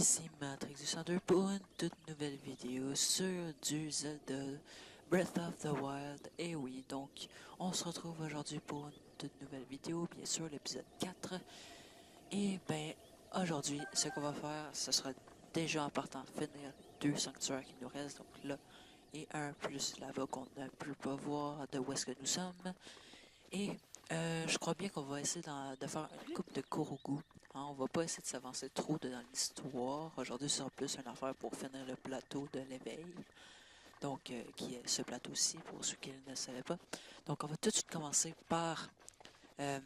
ici Matrix 202 pour une toute nouvelle vidéo sur du Zelda Breath of the Wild. Et oui, donc on se retrouve aujourd'hui pour une toute nouvelle vidéo, bien sûr l'épisode 4. Et ben aujourd'hui, ce qu'on va faire, ce sera déjà en partant finir deux sanctuaires qui nous restent, donc là et un plus là-bas qu'on ne peut pas voir de où est-ce que nous sommes. Et je crois bien qu'on va essayer de faire une coupe de Korogu. Hein, on va pas essayer de s'avancer trop dans l'histoire. Aujourd'hui, c'est plus une affaire pour finir le plateau de l'éveil. Donc, qui est ce plateau-ci, pour ceux qui ne le savaient pas. Donc, on va tout de suite commencer par euh,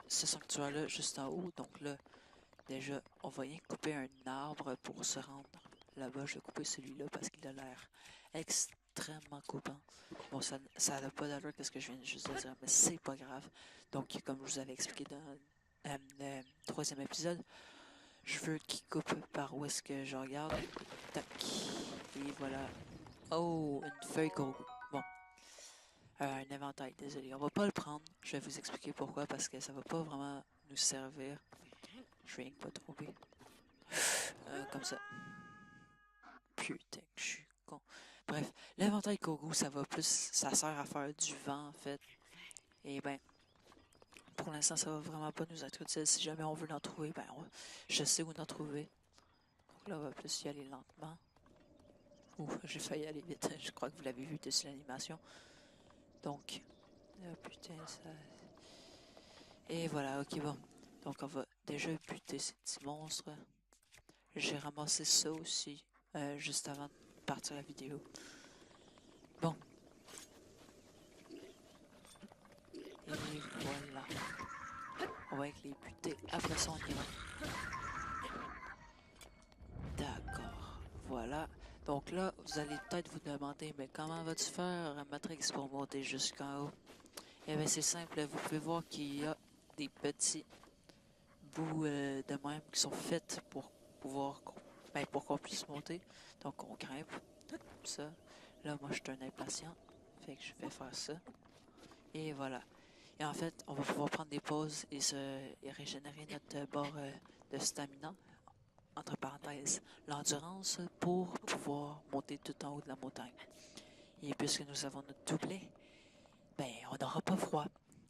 ce sanctuaire-là, juste en haut. Donc là, déjà, on va rien couper un arbre pour se rendre là-bas. Je vais couper celui-là parce qu'il a l'air extrêmement coupant. Bon, ça n'a pas d'allure qu'est-ce que je viens juste de dire, mais c'est pas grave. Donc, comme je vous avais expliqué dans le troisième épisode, je veux qu'il coupe par où est-ce que je regarde. Tac. Et voilà. Oh, une feuille Korogu. Bon. Un éventail, désolé. On va pas le prendre. Je vais vous expliquer pourquoi, parce que ça va pas vraiment nous servir. Je vais pas trouver. Comme ça. Putain, je suis con. Bref, l'éventail Kogu, ça va plus. Ça sert à faire du vent, en fait. Et ben, pour l'instant, ça va vraiment pas nous être utile. Si jamais on veut l'en trouver, ben, je sais où l'en trouver. Donc là, on va plus y aller lentement. Ouh, j'ai failli aller vite. Je crois que vous l'avez vu dessus l'animation. Donc, putain, ça. Et voilà, ok, bon. Donc, on va déjà buter ces petits monstres. J'ai ramassé ça aussi, juste avant de partir la vidéo. Bon. Et voilà. On va les buter. Après ça, on ira. D'accord. Voilà. Donc là, vous allez peut-être vous demander, mais comment vas-tu faire, Matrix, pour monter jusqu'en haut? Eh bien, c'est simple. Vous pouvez voir qu'il y a des petits bouts de même qui sont faits pour pouvoir, ben, pour qu'on puisse monter. Donc, on grimpe. Comme ça. Là, moi, je suis un impatient. Fait que je vais faire ça. Et voilà. Et en fait, on va pouvoir prendre des pauses et régénérer notre barre de stamina, entre parenthèses, l'endurance, pour pouvoir monter tout en haut de la montagne. Et puisque nous avons notre doublet, ben, on n'aura pas froid.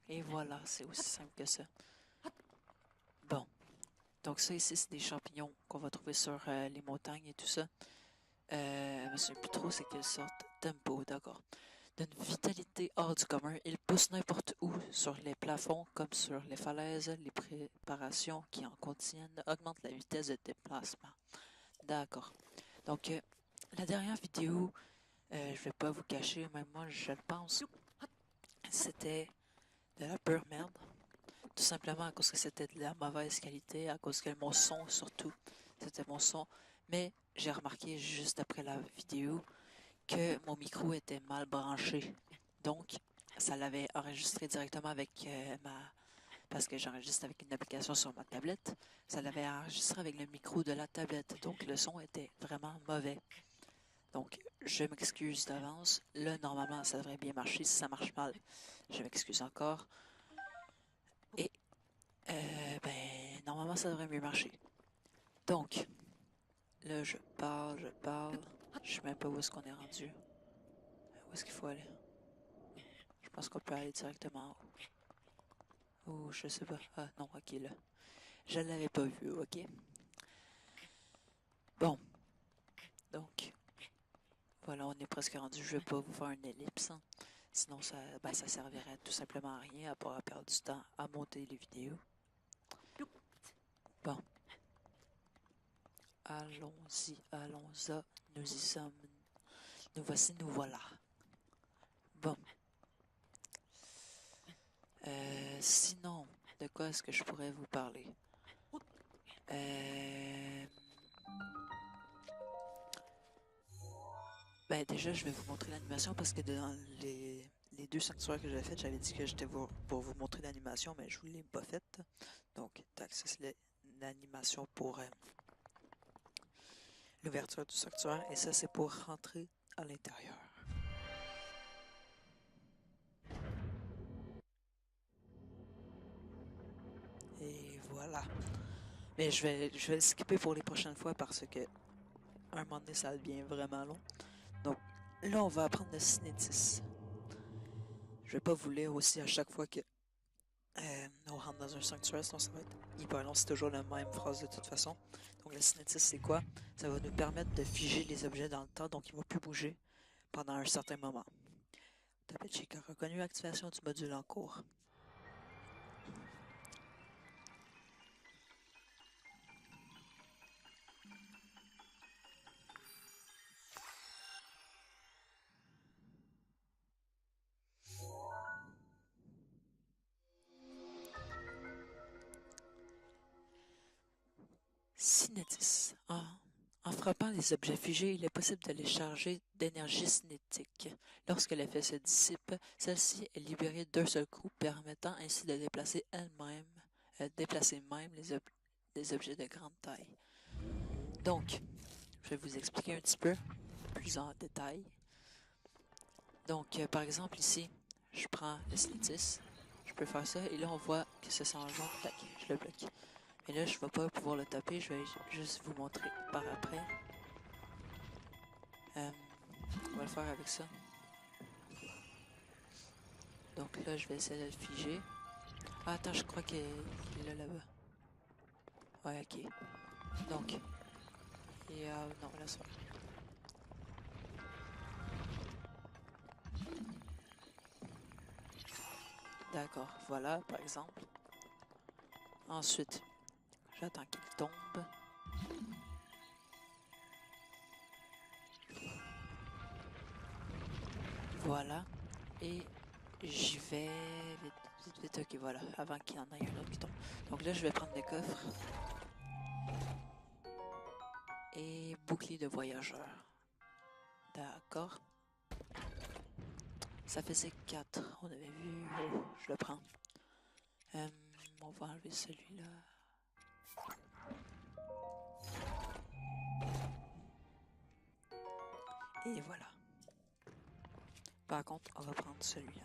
Et voilà, c'est aussi simple que ça. Bon. Donc ça ici, c'est des champignons qu'on va trouver sur les montagnes et tout ça. Je me souviens plus trop c'est quelle sorte. Tempo, d'accord. D'une vitalité hors du commun, il pousse n'importe où, sur les plafonds comme sur les falaises. Les préparations qui en contiennent augmentent la vitesse de déplacement. D'accord. Donc, la dernière vidéo, je vais pas vous cacher, même moi je le pense, c'était de la pure merde. Tout simplement à cause que c'était de la mauvaise qualité, à cause que mon son surtout, c'était mon son. Mais j'ai remarqué juste après la vidéo que mon micro était mal branché. Donc, ça l'avait enregistré directement avec parce que j'enregistre avec une application sur ma tablette. Ça l'avait enregistré avec le micro de la tablette. Donc, le son était vraiment mauvais. Donc, je m'excuse d'avance. Là, normalement, ça devrait bien marcher. Si ça marche mal, je m'excuse encore. Et, ben, normalement, ça devrait mieux marcher. Donc, là, je parle. Je sais même pas où est-ce qu'on est rendu. Où est-ce qu'il faut aller? Je pense qu'on peut aller directement en haut. Ou je sais pas. Ah non, ok là. Je l'avais pas vu, ok? Bon. Donc, voilà, on est presque rendu. Je vais pas vous faire une ellipse. Hein. Sinon, ça servirait tout simplement à rien à part à perdre du temps à monter les vidéos. Bon. Allons-y, allons-y. Nous y sommes. Nous voici, nous voilà. Bon. Sinon, de quoi est-ce que je pourrais vous parler? Ben déjà, je vais vous montrer l'animation parce que dans les deux sanctuaires que j'avais fait, j'avais dit que j'étais pour vous montrer l'animation, mais je vous l'ai pas faite. Donc, tac, ça c'est l'animation pour l'ouverture du sanctuaire et ça c'est pour rentrer à l'intérieur. Et voilà. Mais je vais le skipper pour les prochaines fois parce que à un moment donné, ça devient vraiment long. Donc là, on va apprendre le cinétis. Je vais pas vous lire aussi à chaque fois que on rentre dans un sanctuaire, sinon ça va être hyper long. C'est toujours la même phrase de toute façon. Donc le cinétis, c'est quoi? Ça va nous permettre de figer les objets dans le temps, donc ils ne vont plus bouger pendant un certain moment. Tabetchik a reconnu l'activation du module en cours. Cinétis. En frappant les objets figés, il est possible de les charger d'énergie cinétique. Lorsque l'effet se dissipe, celle-ci est libérée d'un seul coup, permettant ainsi de déplacer même les objets de grande taille. Donc, je vais vous expliquer un petit peu plus en détail. Donc, par exemple, ici, je prends le cinétis, je peux faire ça, et là, on voit que ça s'en jaune, tac, je le bloque. Mais là, je ne vais pas pouvoir le taper, je vais juste vous montrer par après. On va le faire avec ça. Donc là, je vais essayer de le figer. Ah, attends, je crois qu'il est là, là-bas. Ouais, ok. Donc, et non, laisse faire. D'accord, voilà, par exemple. Ensuite, j'attends qu'il tombe. Voilà. Et j'y vais vite, vite, vite. Ok, voilà, avant qu'il y en ait un autre qui tombe. Donc là, je vais prendre le coffre. Et bouclier de voyageur. D'accord. Ça faisait 4. On avait vu. Oh, je le prends. On va enlever celui-là. Et voilà. Par contre, on va prendre celui-là.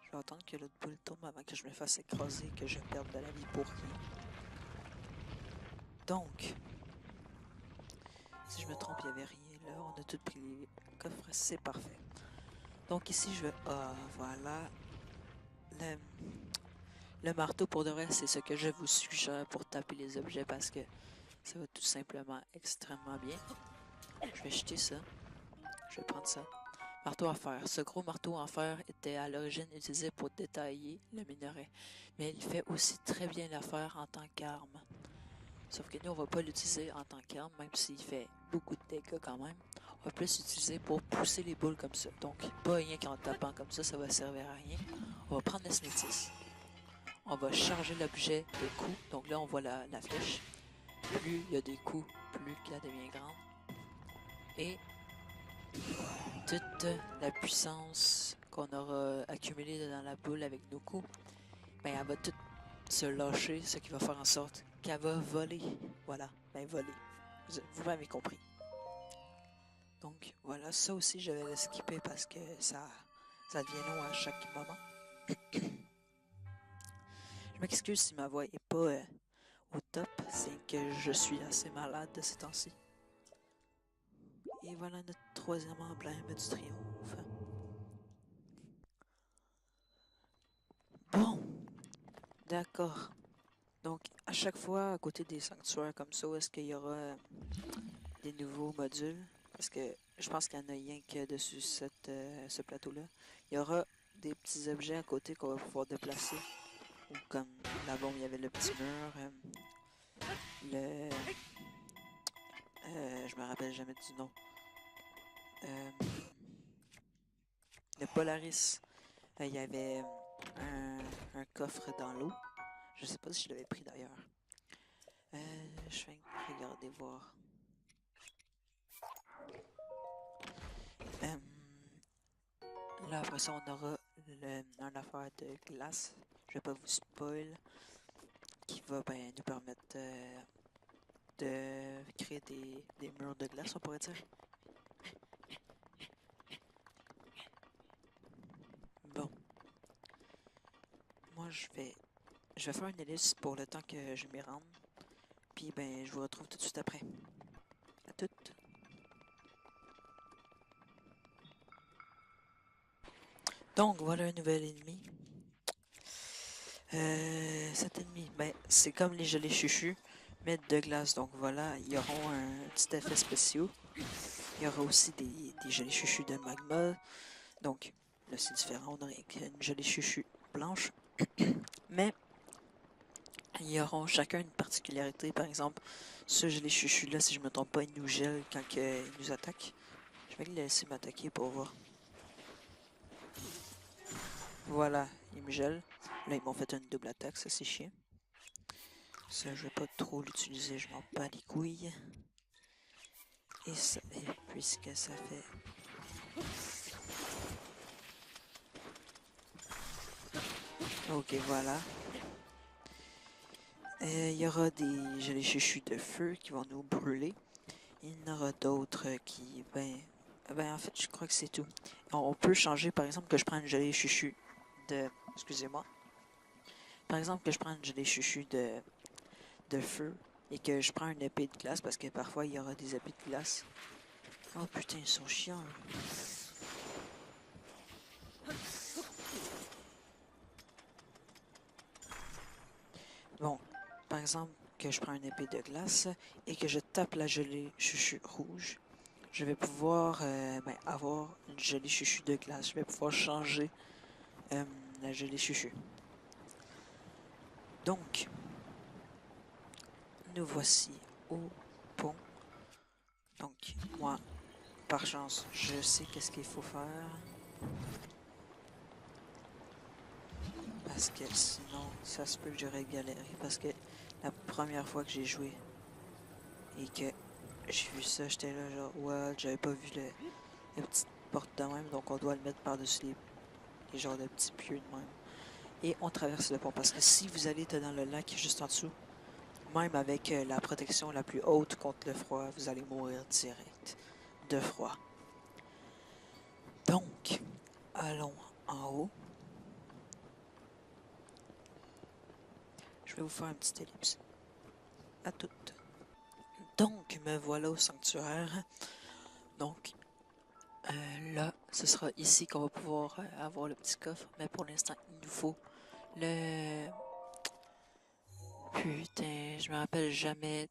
Je vais attendre que l'autre boule tombe avant que je me fasse écraser et que je perde de la vie pour rien. Donc, si je me trompe, il n'y avait rien là. On a tout pris les coffres, c'est parfait. Donc ici, je vais... Ah, voilà. Le marteau, pour de vrai, c'est ce que je vous suggère pour taper les objets parce que ça va tout simplement extrêmement bien. Je vais jeter ça. Je vais prendre ça. Marteau en fer. Ce gros marteau en fer était à l'origine utilisé pour détailler le minerai, mais il fait aussi très bien l'affaire en tant qu'arme. Sauf que nous, on va pas l'utiliser en tant qu'arme, même s'il fait beaucoup de dégâts quand même. On va plus l'utiliser pour pousser les boules comme ça. Donc, pas rien qu'en tapant comme ça va servir à rien. On va prendre le cinétis. On va charger l'objet de coups. Donc là, on voit la flèche. Plus il y a des coups, plus qu'elle devient grande. Et toute la puissance qu'on aura accumulée dans la boule avec nos coups, ben, elle va toute se lâcher, ce qui va faire en sorte qu'elle va voler. Voilà, ben voler. Vous m'avez compris. Donc voilà, ça aussi je vais le skipper parce que ça devient long à chaque moment. Je m'excuse si ma voix est pas au top, c'est que je suis assez malade de ces temps-ci. Et voilà notre troisième emblème du triomphe. Bon, d'accord. Donc, à chaque fois, à côté des sanctuaires comme ça, est-ce qu'il y aura des nouveaux modules? Parce que je pense qu'il y en a rien que dessus ce plateau-là. Il y aura des petits objets à côté qu'on va pouvoir déplacer. Ou comme là-bas, il y avait le petit mur. Le... je me rappelle jamais du nom. Le Polaris. Il y avait un coffre dans l'eau. Je sais pas si je l'avais pris d'ailleurs. Je vais regarder voir. Là, après ça, on aura une affaire de glace. Je vais pas vous spoil. Qui va nous permettre de créer des murs de glace, on pourrait dire. Bon. Moi, je vais je vais faire une ellipse pour le temps que je m'y rende. Puis, ben, je vous retrouve tout de suite après. À toutes. Donc, voilà un nouvel ennemi. Cet ennemi, ben, c'est comme les gelées chuchus, mais de glace. Donc, voilà, ils auront un petit effet spécial. Il y aura aussi des gelées chuchus de magma. Donc, là, c'est différent. On aurait une gelée chuchu blanche. Mais, ils auront chacun une particularité. Par exemple, ce gelé chuchu-là, si je me trompe pas, il nous gèle quand il nous attaque. Je vais le laisser m'attaquer pour voir. Voilà, il me gèle. Là, ils m'ont fait une double attaque, ça c'est chiant. Ça, je vais pas trop l'utiliser, je m'en bats les couilles. Et ça, et puisque ça fait... Ok, voilà. Il y aura des gelées chuchus de feu qui vont nous brûler. Il y en aura d'autres qui... Ben, en fait, je crois que c'est tout. On peut changer, par exemple, que je prends une gelée chuchu de... Excusez-moi. Par exemple, que je prends une gelée chuchu de feu et que je prends une épée de glace, parce que parfois, il y aura des épées de glace. Oh putain, ils sont chiants. Bon, par exemple, que je prends une épée de glace et que je tape la gelée chuchu rouge, je vais pouvoir avoir une gelée chuchu de glace. Je vais pouvoir changer la gelée chuchu. Donc, nous voici au pont. Donc, moi, par chance, je sais qu'est-ce qu'il faut faire. Parce que sinon, ça se peut que j'aurais galéré. Parce que la première fois que j'ai joué et que j'ai vu ça, j'étais là genre, ouais, j'avais pas vu la petite porte de même. Donc, on doit le mettre par-dessus les genres de petits pieux de même. Et on traverse le pont. Parce que si vous allez dans le lac juste en dessous, même avec la protection la plus haute contre le froid, vous allez mourir direct de froid. Donc, allons en haut. Je vais vous faire un petit ellipse. À toutes. Donc, me voilà au sanctuaire. Donc, là, ce sera ici qu'on va pouvoir avoir le petit coffre. Mais pour l'instant, il nous faut le... Putain, je me rappelle jamais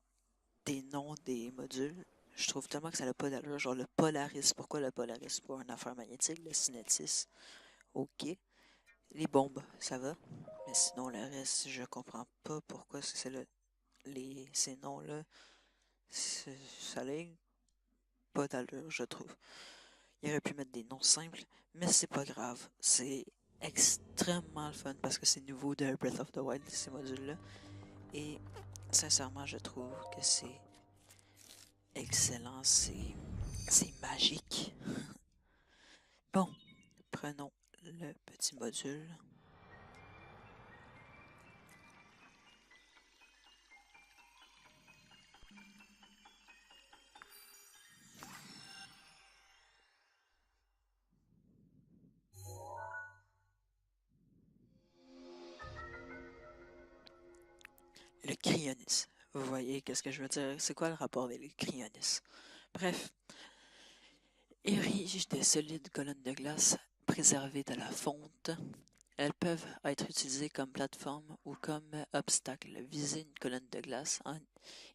des noms des modules. Je trouve tellement que ça n'a pas d'allure. Genre le Polaris. Pourquoi le Polaris? Pour un affaire magnétique. Le Cinetis. Ok. Les bombes, ça va. Mais sinon, le reste, je comprends pas pourquoi c'est ces noms-là. Ça n'a pas d'allure, je trouve. Il aurait pu mettre des noms simples, mais c'est pas grave. C'est extrêmement le fun parce que c'est nouveau de Breath of the Wild, ces modules-là. Et sincèrement, je trouve que c'est excellent, c'est magique. Bon, prenons le petit module. Le cryonis. Vous voyez qu'est-ce que je veux dire? C'est quoi le rapport avec le cryonis? Bref, érige des solides colonnes de glace préservées de la fonte. Elles peuvent être utilisées comme plateforme ou comme obstacle. Viser une colonne de glace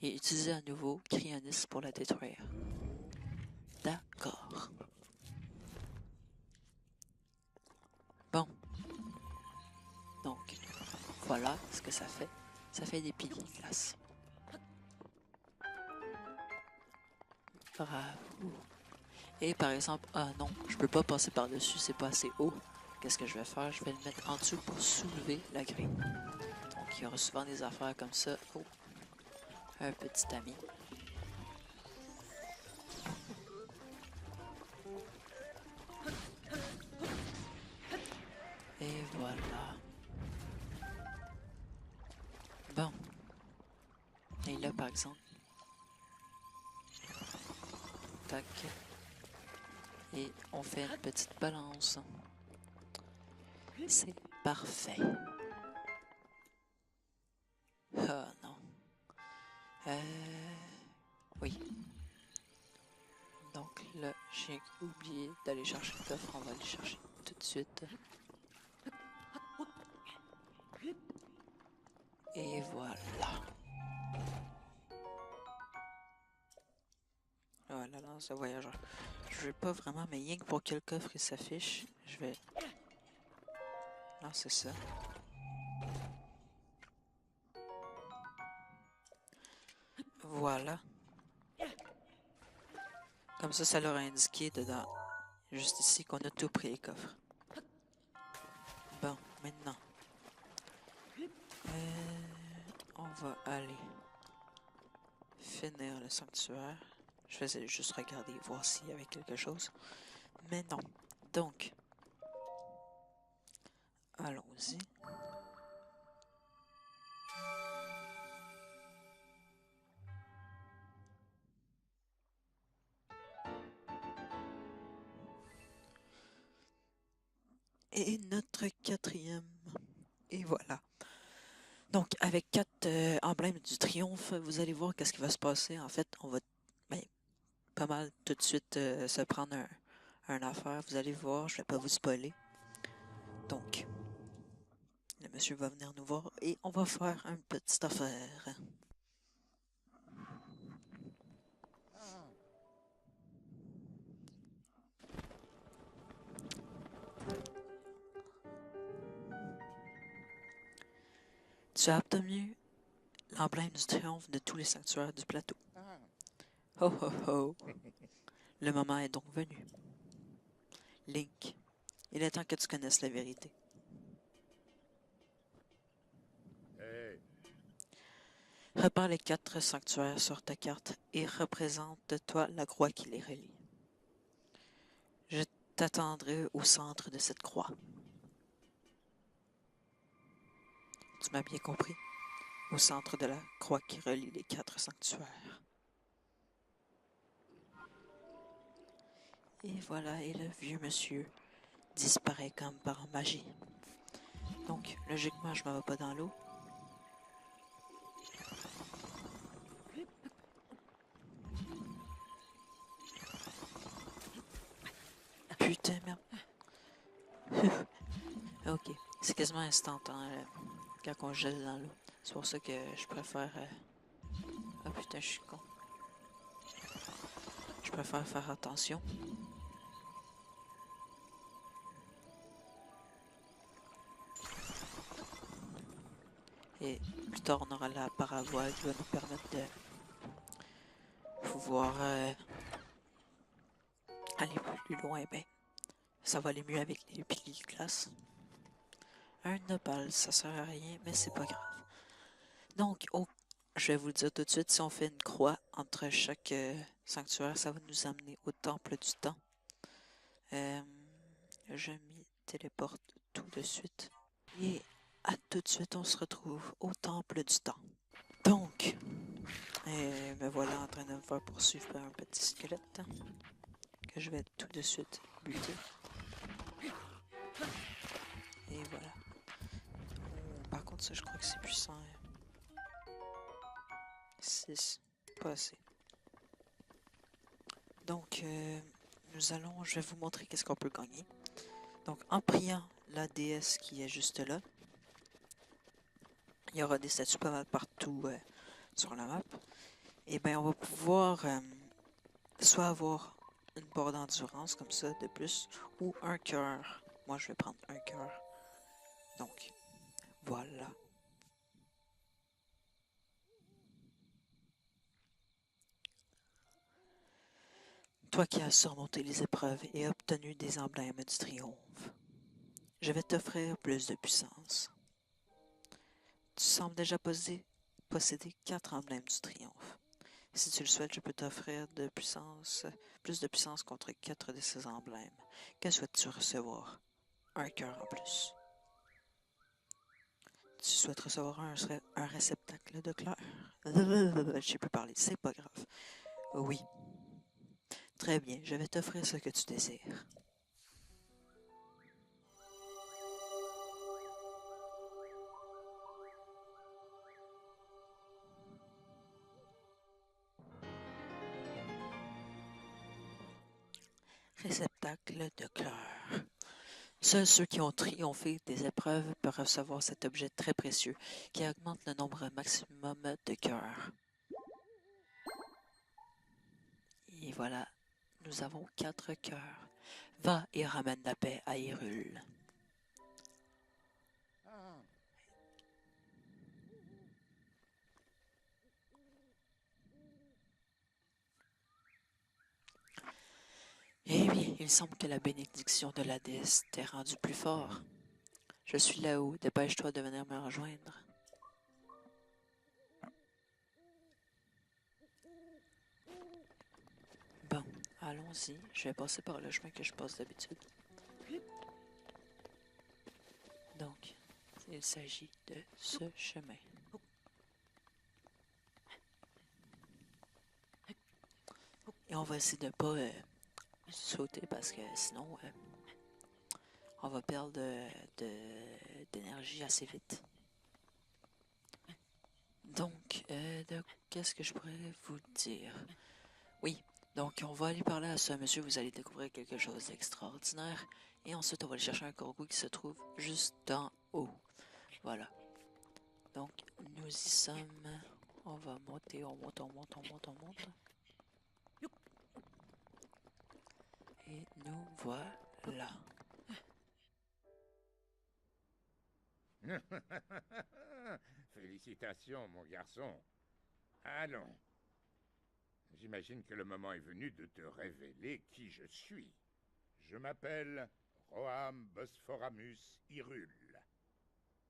et utiliser à nouveau cryonis pour la détruire. D'accord. Bon. Donc, voilà ce que ça fait. Ça fait des piliers de glace. Bravo. Et par exemple, ah non, je peux pas passer par-dessus, c'est pas assez haut. Qu'est-ce que je vais faire? Je vais le mettre en dessous pour soulever la grille. Donc, il y aura souvent des affaires comme ça. Oh, un petit ami. Et voilà. Bon. Et là, par exemple. Tac. Et on fait une petite balance. C'est parfait. Oui. Donc là, j'ai oublié d'aller chercher le coffre. On va aller chercher tout de suite. Et voilà. Voilà, lance de voyageur. Je veux pas vraiment, mais rien que pour que le coffre s'affiche, je vais lancer ça. Voilà. Comme ça leur a indiqué dedans, juste ici, qu'on a tout pris les coffres. Bon, maintenant, on va aller finir le sanctuaire. Je faisais juste regarder, voir s'il y avait quelque chose. Mais non. Donc, allons-y. Et notre quatrième. Et voilà. Donc, avec 4 emblèmes du triomphe, vous allez voir qu'est-ce qui va se passer. En fait, on va ben, pas mal tout de suite se prendre un affaire. Vous allez voir, je vais pas vous spoiler. Donc, le monsieur va venir nous voir et on va faire une petite affaire. Tu as obtenu l'emblème du triomphe de tous les sanctuaires du plateau. Ho ho ho! Le moment est donc venu. Link, il est temps que tu connaisses la vérité. Repars les 4 sanctuaires sur ta carte et représente-toi la croix qui les relie. Je t'attendrai au centre de cette croix. Tu m'as bien compris? Au centre de la croix qui relie les 4 sanctuaires. Et voilà, et le vieux monsieur disparaît comme par magie. Donc, logiquement, je ne m'en vais pas dans l'eau. Putain, merde. Ok, c'est quasiment instantané quand on gèle dans l'eau. C'est pour ça que je préfère... Ah putain, je suis con. Je préfère faire attention. Et plus tard, on aura la paravoile qui va nous permettre de pouvoir aller plus loin. Ben, ça va aller mieux avec les piliers de glace. Un opale, ça sert à rien, mais c'est pas grave. Donc, je vais vous le dire tout de suite, si on fait une croix entre chaque sanctuaire, ça va nous amener au temple du temps. Je m'y téléporte tout de suite. Et à tout de suite, on se retrouve au temple du temps. Donc, me voilà en train de me faire poursuivre par un petit squelette que je vais tout de suite buter. Et voilà. Par contre, ça, je crois que c'est puissant. 6, pas assez. Donc, je vais vous montrer qu'est-ce qu'on peut gagner. Donc, en priant la déesse qui est juste là, il y aura des statues pas mal partout sur la map. Et bien, on va pouvoir soit avoir une barre d'endurance comme ça de plus, ou un cœur. Moi, je vais prendre un cœur. Donc, voilà. Toi qui as surmonté les épreuves et obtenu des emblèmes du triomphe, je vais t'offrir plus de puissance. Tu sembles déjà posséder 4 emblèmes du triomphe. Si tu le souhaites, je peux t'offrir plus de puissance contre 4 de ces emblèmes. Que souhaites-tu recevoir? Un cœur en plus. Tu souhaites recevoir un réceptacle de cœur? Je sais plus parler, c'est pas grave. Oui. Très bien, je vais t'offrir ce que tu désires. Réceptacle de cœur. Seuls ceux qui ont triomphé des épreuves peuvent recevoir cet objet très précieux qui augmente le nombre maximum de cœurs. Et voilà, nous avons 4 cœurs. Va et ramène la paix à Hyrule. Eh bien, il semble que la bénédiction de la déesse t'ait rendu plus fort. Je suis là-haut, dépêche-toi de venir me rejoindre. Bon, allons-y. Je vais passer par le chemin que je passe d'habitude. Donc, il s'agit de ce chemin. Et on va essayer de ne pas sauter parce que sinon, on va perdre d'énergie assez vite. Donc, qu'est-ce que je pourrais vous dire? Oui, donc on va aller parler à ce monsieur, vous allez découvrir quelque chose d'extraordinaire. Et ensuite, on va aller chercher un corbeau qui se trouve juste en haut. Voilà. Donc, nous y sommes. On va monter, on monte. Et nous voilà. Félicitations, mon garçon. Allons. J'imagine que le moment est venu de te révéler qui je suis. Je m'appelle Roham Bosphoramus Hyrule.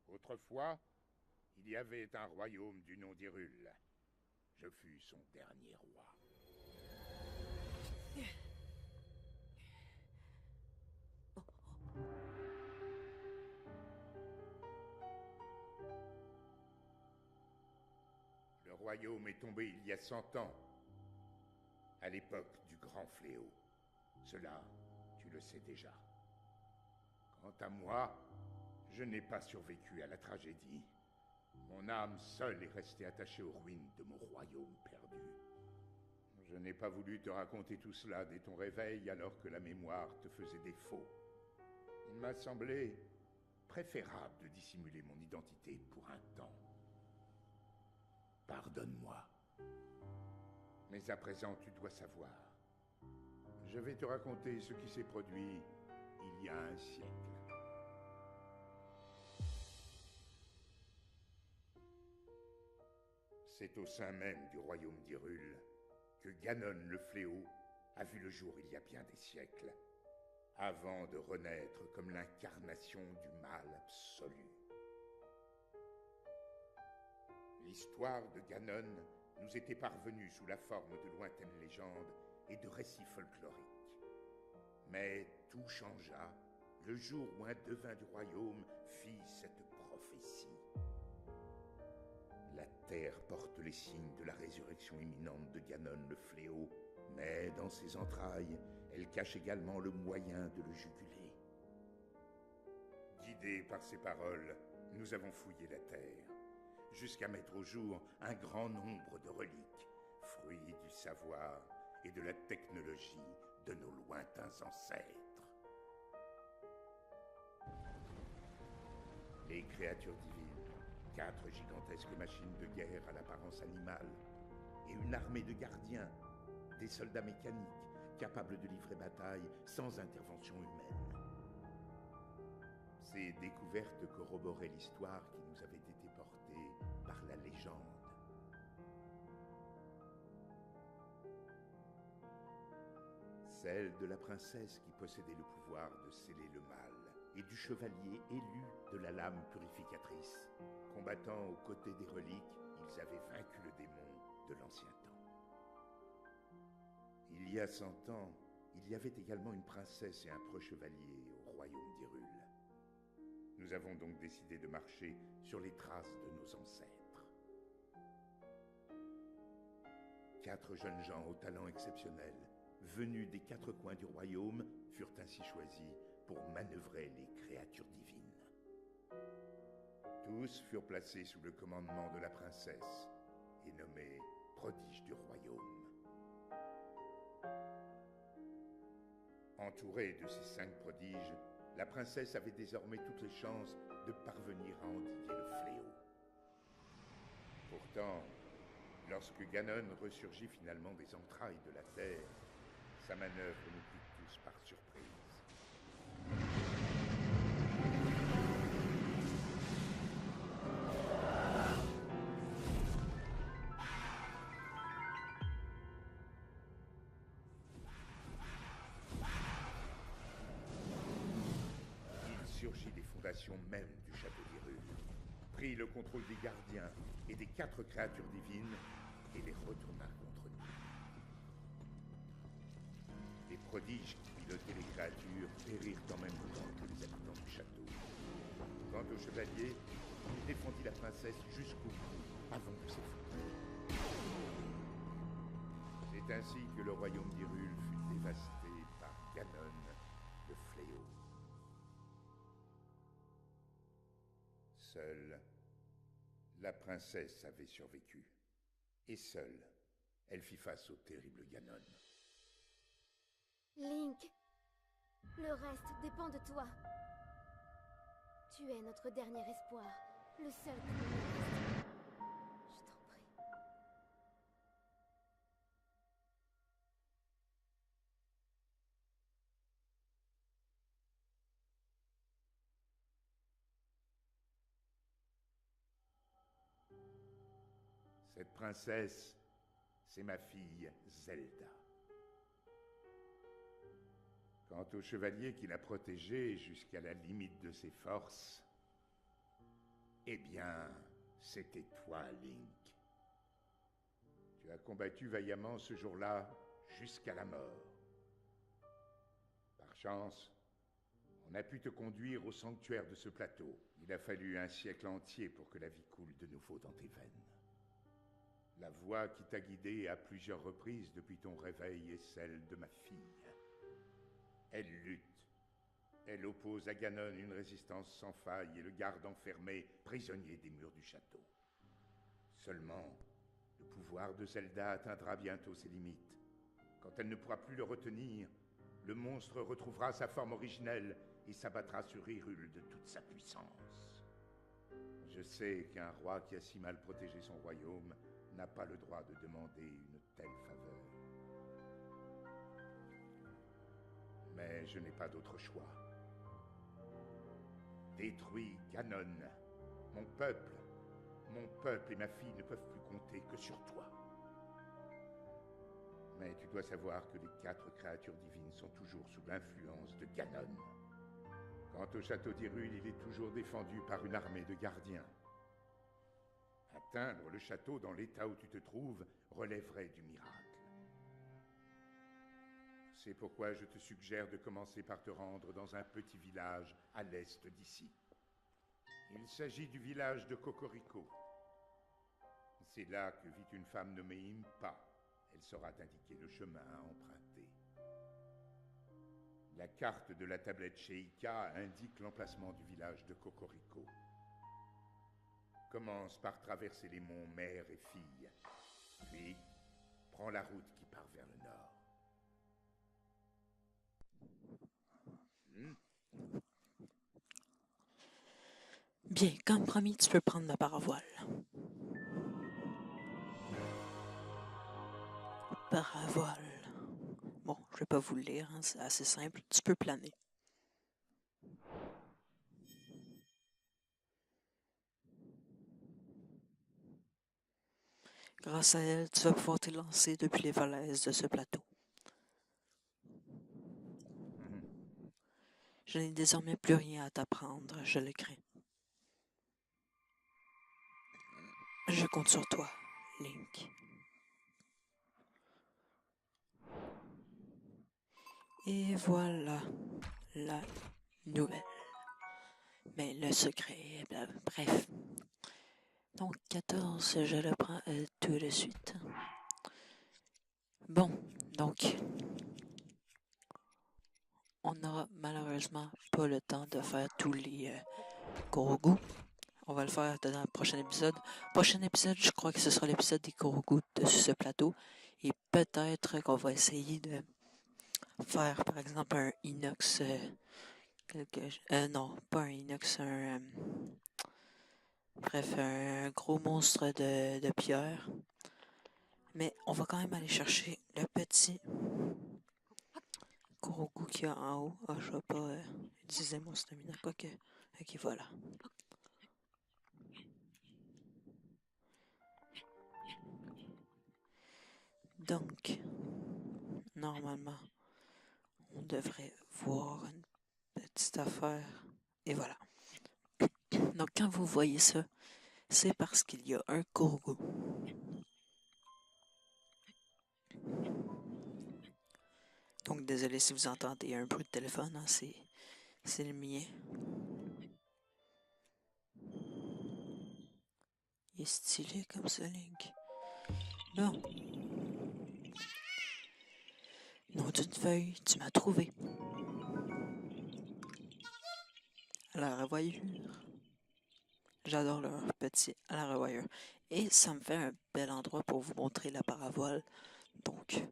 Autrefois, il y avait un royaume du nom d'Hyrule. Je fus son dernier roi. Le royaume est tombé il y a 100 ans, à l'époque du Grand Fléau. Cela, tu le sais déjà. Quant à moi, je n'ai pas survécu à la tragédie. Mon âme seule est restée attachée aux ruines de mon royaume perdu. Je n'ai pas voulu te raconter tout cela dès ton réveil alors que la mémoire te faisait défaut. Il m'a semblé préférable de dissimuler mon identité pour un temps. Pardonne-moi. Mais à présent, tu dois savoir. Je vais te raconter ce qui s'est produit il y a un siècle. C'est au sein même du royaume d'Hyrule que Ganon le Fléau a vu le jour il y a bien des siècles, avant de renaître comme l'incarnation du mal absolu. L'histoire de Ganon nous était parvenue sous la forme de lointaines légendes et de récits folkloriques. Mais tout changea le jour où un devin du royaume fit cette prophétie. La terre porte les signes de la résurrection imminente de Ganon le Fléau, mais dans ses entrailles, elle cache également le moyen de le juguler. Guidés par ces paroles, nous avons fouillé la terre, jusqu'à mettre au jour un grand nombre de reliques, fruits du savoir et de la technologie de nos lointains ancêtres. Les créatures divines, 4 gigantesques machines de guerre à l'apparence animale, et une armée de gardiens, des soldats mécaniques capables de livrer bataille sans intervention humaine. Ces découvertes corroboraient l'histoire qui nous avait été portée par la légende. Celle de la princesse qui possédait le pouvoir de sceller le mal, et du chevalier élu de la lame purificatrice. Combattant aux côtés des reliques, ils avaient vaincu le démon de l'ancien temps. Il y a 100 ans, il y avait également une princesse et un preux chevalier au royaume d'Hyrule. Nous avons donc décidé de marcher sur les traces de nos ancêtres. 4 jeunes gens au talent exceptionnel, venus des 4 coins du royaume, furent ainsi choisis pour manœuvrer les créatures divines. Tous furent placés sous le commandement de la princesse et nommés prodiges du royaume. Entourée de ces 5 prodiges, la princesse avait désormais toutes les chances de parvenir à endiguer le fléau. Pourtant, lorsque Ganon ressurgit finalement des entrailles de la Terre, sa manœuvre nous prit tous par surprise. Il surgit des fondations même du château d'Hyrule, prit le contrôle des gardiens et des 4 créatures divines et les retourna contre nous. Les prodiges qui pilotaient les créatures périrent en même temps que les habitants du château. Quant au chevalier, il défendit la princesse jusqu'au bout, avant de s'effondrer. C'est ainsi que le royaume d'Hyrule fut dévasté par Ganon, le fléau. Seule, la princesse avait survécu. Et seule, elle fit face au terrible Ganon. Link, le reste dépend de toi. Tu es notre dernier espoir, le seul qui nous reste. Je t'en prie. Cette princesse, c'est ma fille Zelda. Quant au chevalier qui l'a protégée jusqu'à la limite de ses forces, eh bien, c'était toi, Link. Tu as combattu vaillamment ce jour-là jusqu'à la mort. Par chance, on a pu te conduire au sanctuaire de ce plateau. Il a fallu un siècle entier pour que la vie coule de nouveau dans tes veines. La voix qui t'a guidé à plusieurs reprises depuis ton réveil est celle de ma fille. Elle lutte. Elle oppose à Ganon une résistance sans faille et le garde enfermé, prisonnier des murs du château. Seulement, le pouvoir de Zelda atteindra bientôt ses limites. Quand elle ne pourra plus le retenir, le monstre retrouvera sa forme originelle et s'abattra sur Hyrule de toute sa puissance. Je sais qu'un roi qui a si mal protégé son royaume n'a pas le droit de demander une telle faveur. Mais je n'ai pas d'autre choix. Détruis Ganon. Mon peuple et ma fille ne peuvent plus compter que sur toi. Mais tu dois savoir que les 4 créatures divines sont toujours sous l'influence de Ganon. Quant au château d'Hyrule, il est toujours défendu par une armée de gardiens. Atteindre le château dans l'état où tu te trouves relèverait du miracle. C'est pourquoi je te suggère de commencer par te rendre dans un petit village à l'est d'ici. Il s'agit du village de Cocorico. C'est là que vit une femme nommée Impa. Elle saura t'indiquer le chemin à emprunter. La carte de la tablette Sheikah indique l'emplacement du village de Cocorico. Commence par traverser les monts mère et fille, puis prends la route qui part vers le nord. Bien, comme promis, tu peux prendre ma paravoile. Paravoile. Bon, je vais pas vous le lire, hein, c'est assez simple. Tu peux planer. Grâce à elle, tu vas pouvoir t'élancer depuis les falaises de ce plateau. Je n'ai désormais plus rien à t'apprendre, je le crains. Je compte sur toi, Link. Et voilà la nouvelle. Mais le secret, bref. Donc 14, je le prends tout de suite. Bon, donc on n'aura malheureusement pas le temps de faire tous les Korogu. On va le faire dans le prochain épisode. Prochain épisode, je crois que ce sera l'épisode des Korogu de ce plateau. Et peut-être qu'on va essayer de faire par exemple un inox, non, pas un inox, bref, un gros monstre de pierre. Mais on va quand même aller chercher le petit Korogu qu'il y a en haut. Ah, je vais pas utiliser mon stamina, quoique. Ok, voilà. Donc, normalement, on devrait voir une petite affaire. Et voilà. Donc, quand vous voyez ça, c'est parce qu'il y a un Korogu. Donc, désolé si vous entendez un bruit de téléphone, hein, c'est le mien. Il est stylé comme ça, Link. Bon. Nom d'une feuille, tu m'as trouvé. À la revoyure. J'adore leur petit à la revoyure. Et ça me fait un bel endroit pour vous montrer la parabole. Donc,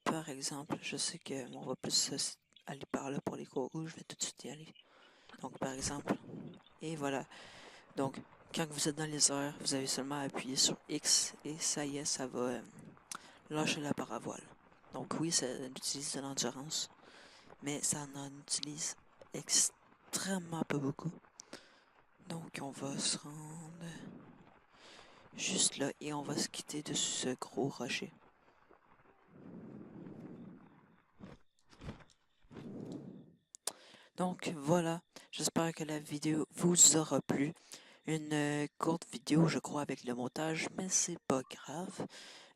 par exemple, je sais qu'on va plus aller par là pour les Korogus. Je vais tout de suite y aller. Donc, par exemple, et voilà. Donc, quand vous êtes dans les airs, vous avez seulement à appuyer sur X et ça y est, ça va lâcher la parabole. Donc oui, ça utilise de l'endurance, mais ça en utilise extrêmement pas beaucoup. Donc on va se rendre juste là et on va se quitter de ce gros rocher. Donc voilà, j'espère que la vidéo vous aura plu. Une courte vidéo, je crois, avec le montage, mais c'est pas grave.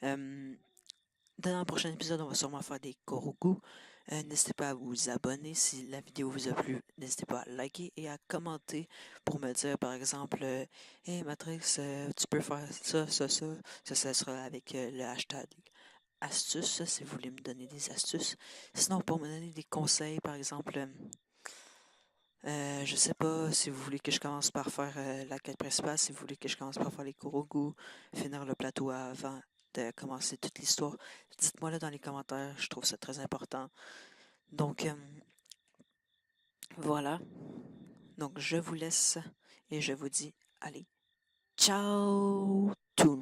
Dans le prochain épisode, on va sûrement faire des Korogus. N'hésitez pas à vous abonner si la vidéo vous a plu. N'hésitez pas à liker et à commenter pour me dire, par exemple, Hey Matrix, tu peux faire ça, ça, ça. Ça sera avec le hashtag astuces, si vous voulez me donner des astuces. Sinon, pour me donner des conseils, par exemple, je sais pas si vous voulez que je commence par faire la quête principale, si vous voulez que je commence par faire les Korogus, finir le plateau avant de commencer toute l'histoire. Dites-moi là dans les commentaires, je trouve ça très important. Donc, voilà. Donc, je vous laisse et je vous dis, allez, ciao tout le monde.